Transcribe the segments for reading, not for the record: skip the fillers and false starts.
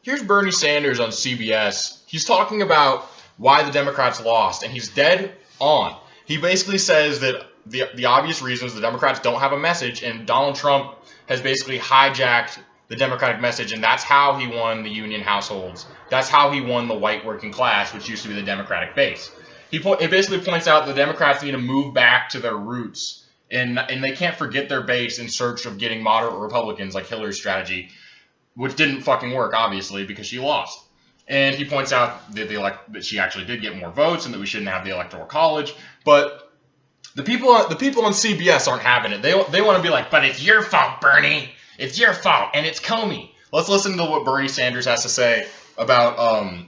here's Bernie Sanders on CBS. He's talking about why the Democrats lost, and he's dead on. He basically says that the obvious reasons the Democrats don't have a message, and Donald Trump has basically hijacked the Democratic message, and that's how he won the union households. That's how he won the white working class, which used to be the Democratic base. It basically points out the Democrats need to move back to their roots, and they can't forget their base in search of getting moderate Republicans like Hillary's strategy, which didn't fucking work, obviously, because she lost. And he points out that she actually did get more votes and that we shouldn't have the Electoral College. But the people on CBS aren't having it. They want to be like, but it's your fault, Bernie. It's your fault, and it's Comey. Let's listen to what Bernie Sanders has to say about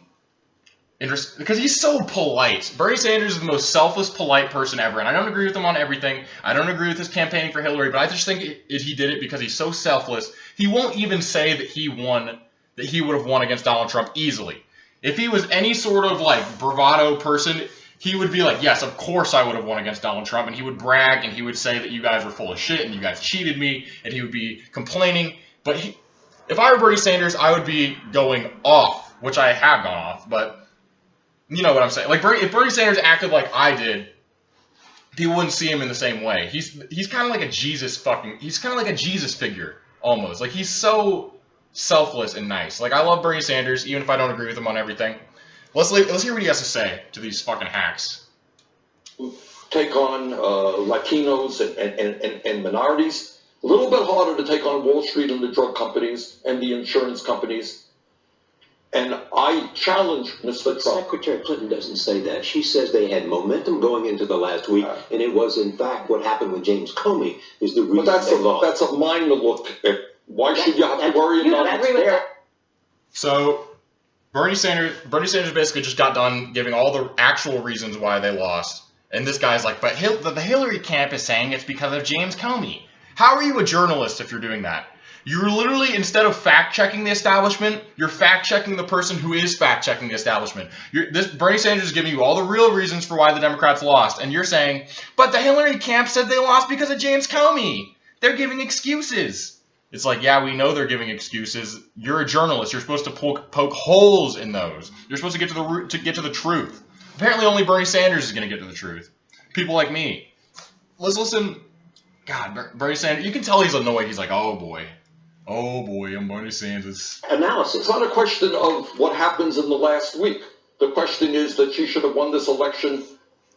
because he's so polite. Bernie Sanders is the most selfless, polite person ever, and I don't agree with him on everything. I don't agree with his campaigning for Hillary, but I just think he did it because he's so selfless. He won't even say that he would have won against Donald Trump easily. If he was any sort of like bravado person, he would be like, yes, of course I would have won against Donald Trump, and he would brag and he would say that you guys were full of shit and you guys cheated me, and he would be complaining. But if I were Bernie Sanders, I would be going off, which I have gone off, but you know what I'm saying. Like if Bernie Sanders acted like I did, people wouldn't see him in the same way. He's kind of like a Jesus figure almost. Like he's so selfless and nice. Like I love Bernie Sanders, even if I don't agree with him on everything. Let's hear what he has to say to these fucking hacks. Take on Latinos and minorities. A little bit harder to take on Wall Street and the drug companies and the insurance companies. And I challenge Mr. Trump. Secretary Clinton doesn't say that. She says they had momentum going into the last week, and it was, in fact, what happened with James Comey is the reason they lost. That's a minor look at why should you have to worry about it? So Bernie Sanders basically just got done giving all the actual reasons why they lost. And this guy's like, but the Hillary camp is saying it's because of James Comey. How are you a journalist if you're doing that? You're literally, instead of fact-checking the establishment, you're fact-checking the person who is fact-checking the establishment. Bernie Sanders is giving you all the real reasons for why the Democrats lost, and you're saying, but the Hillary camp said they lost because of James Comey. They're giving excuses. It's like, yeah, we know they're giving excuses. You're a journalist. You're supposed to poke holes in those. You're supposed to get to the root, to get to the truth. Apparently only Bernie Sanders is going to get to the truth. People like me. Let's listen. God, Bernie Sanders, you can tell he's annoyed. He's like, oh boy. Oh boy, I'm Bernie Sanders. Analysis. It's not a question of what happens in the last week. The question is that she should have won this election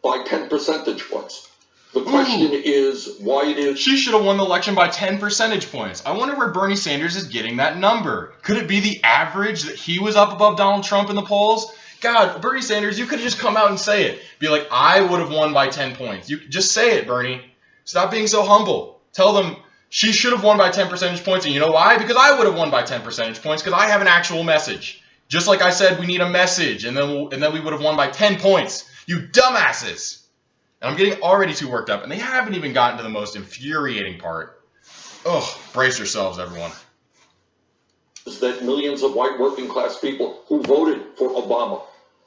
by 10 percentage points. The question is why it is... She should have won the election by 10 percentage points. I wonder where Bernie Sanders is getting that number. Could it be the average that he was up above Donald Trump in the polls? God, Bernie Sanders, you could have just come out and say it. Be like, I would have won by 10 points. You just say it, Bernie. Stop being so humble. Tell them... She should have won by 10 percentage points, and you know why? Because I would have won by 10 percentage points, because I have an actual message. Just like I said, we need a message, and then we would have won by 10 points. You dumbasses! And I'm getting already too worked up, and they haven't even gotten to the most infuriating part. Ugh, brace yourselves, everyone. Is that millions of white working class people who voted for Obama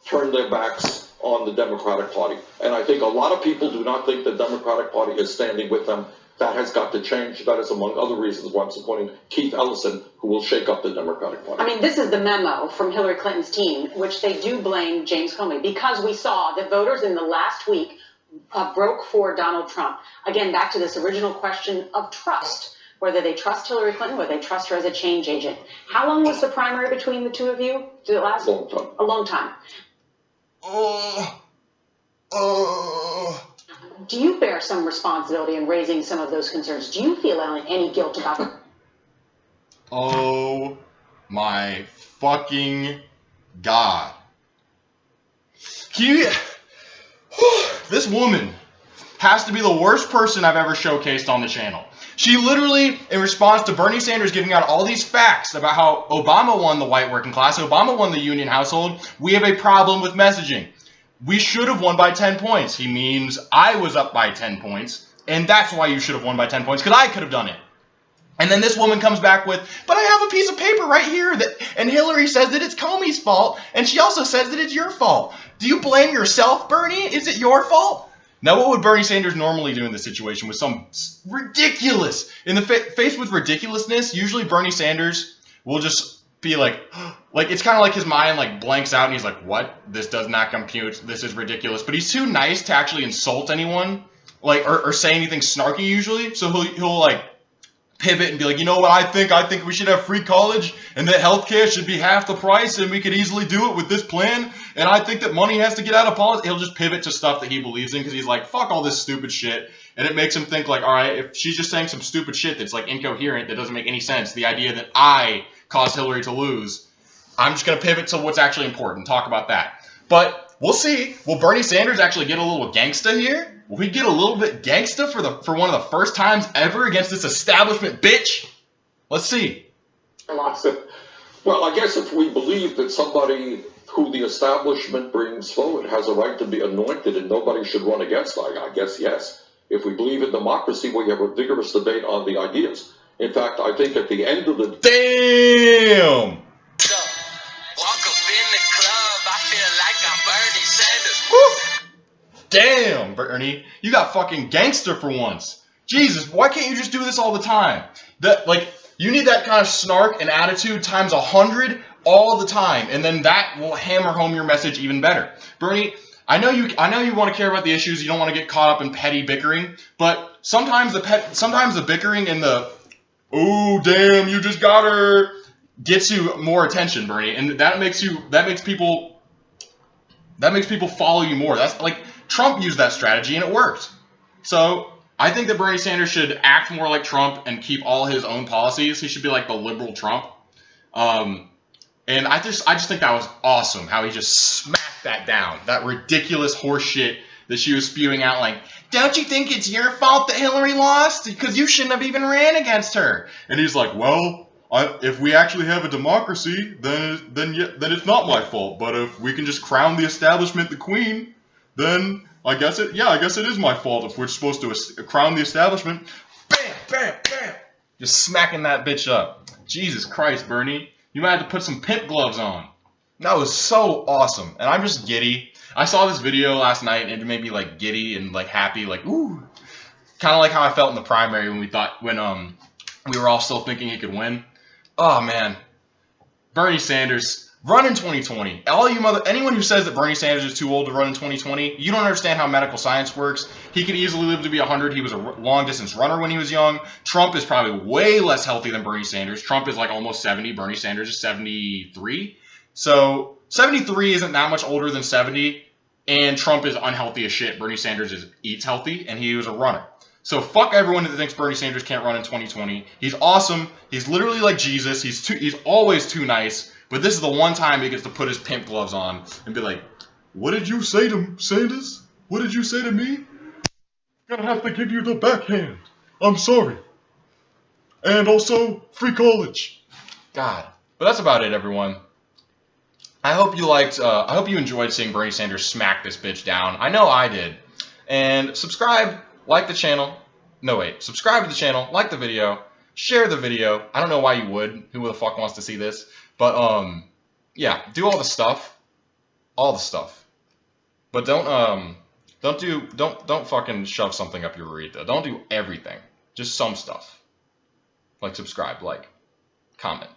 turned their backs on the Democratic Party. And I think a lot of people do not think the Democratic Party is standing with them. That has got to change. That is among other reasons why I'm supporting Keith Ellison, who will shake up the Democratic Party. I mean, this is the memo from Hillary Clinton's team, which they do blame James Comey, because we saw that voters in the last week broke for Donald Trump. Again, back to this original question of trust, whether they trust Hillary Clinton, whether they trust her as a change agent. How long was the primary between the two of you? Did it last? Long time. A long time. Do you bear some responsibility in raising some of those concerns? Do you feel any guilt about them? Oh my fucking God. This woman has to be the worst person I've ever showcased on the channel. She literally, in response to Bernie Sanders giving out all these facts about how Obama won the white working class, Obama won the union household, we have a problem with messaging. We should have won by 10 points. He means I was up by 10 points, and that's why you should have won by 10 points, because I could have done it. And then this woman comes back with, but I have a piece of paper right here, and Hillary says that it's Comey's fault, and she also says that it's your fault. Do you blame yourself, Bernie? Is it your fault? Now, what would Bernie Sanders normally do in this situation with some ridiculous, in the face with ridiculousness, usually Bernie Sanders will just be like it's kind of like his mind like blanks out and he's like, what? This does not compute. This is ridiculous. But he's too nice to actually insult anyone, like or say anything snarky usually. So he'll like pivot and be like, you know what I think we should have free college and that healthcare should be half the price and we could easily do it with this plan. And I think that money has to get out of politics. He'll just pivot to stuff that he believes in because he's like, fuck all this stupid shit. And it makes him think like, all right, if she's just saying some stupid shit that's like incoherent, that doesn't make any sense, the idea that I caused Hillary to lose, I'm just going to pivot to what's actually important, talk about that. But we'll see. Will Bernie Sanders actually get a little gangsta here? Will he get a little bit gangsta for one of the first times ever against this establishment bitch? Let's see. Well, I guess if we believe that somebody who the establishment brings forward has a right to be anointed and nobody should run against, I guess yes. If we believe in democracy, we have a vigorous debate on the ideas. In fact, I think at the end of the damn. Damn, Bernie, you got fucking gangster for once. Jesus, why can't you just do this all the time? You need that kind of snark and attitude times 100 all the time, and then that will hammer home your message even better. Bernie, I know you want to care about the issues. You don't want to get caught up in petty bickering, but sometimes the bickering and the "oh damn, you just got her" gets you more attention, Bernie, and that makes people follow you more. That's like Trump used that strategy and it worked. So I think that Bernie Sanders should act more like Trump and keep all his own policies. He should be like the liberal Trump. And I just think that was awesome how he just smacked that down. That ridiculous horse shit that she was spewing out like, don't you think it's your fault that Hillary lost? Because you shouldn't have even ran against her. And he's like, well, if we actually have a democracy, then it's not my fault. But if we can just crown the establishment the queen, then I guess it is my fault if we're supposed to crown the establishment. Bam, bam, bam. Just smacking that bitch up. Jesus Christ, Bernie. You might have to put some pimp gloves on. That was so awesome. And I'm just giddy. I saw this video last night and it made me like giddy and like happy, like ooh. Kind of like how I felt in the primary when we were all still thinking he could win. Oh man. Bernie Sanders, run in 2020. Anyone who says that Bernie Sanders is too old to run in 2020, you don't understand how medical science works. He could easily live to be 100. He was a long-distance runner when he was young. Trump is probably way less healthy than Bernie Sanders. Trump is like almost 70. Bernie Sanders is 73. So 73 isn't that much older than 70, and Trump is unhealthy as shit. Bernie Sanders eats healthy, and he was a runner. So fuck everyone that thinks Bernie Sanders can't run in 2020. He's awesome. He's literally like Jesus. He's always too nice. But this is the one time he gets to put his pimp gloves on and be like, what did you say to Sanders? What did you say to me? I'm gonna have to give you the backhand. I'm sorry. And also, free college. God. But that's about it, everyone. I hope you enjoyed seeing Bernie Sanders smack this bitch down. I know I did. And subscribe, like the channel. No, wait. Subscribe to the channel, like the video, share the video. I don't know why you would. Who the fuck wants to see this? But, yeah, do all the stuff. All the stuff. But don't fucking shove something up your urethra. Don't do everything. Just some stuff. Like subscribe, like, comment.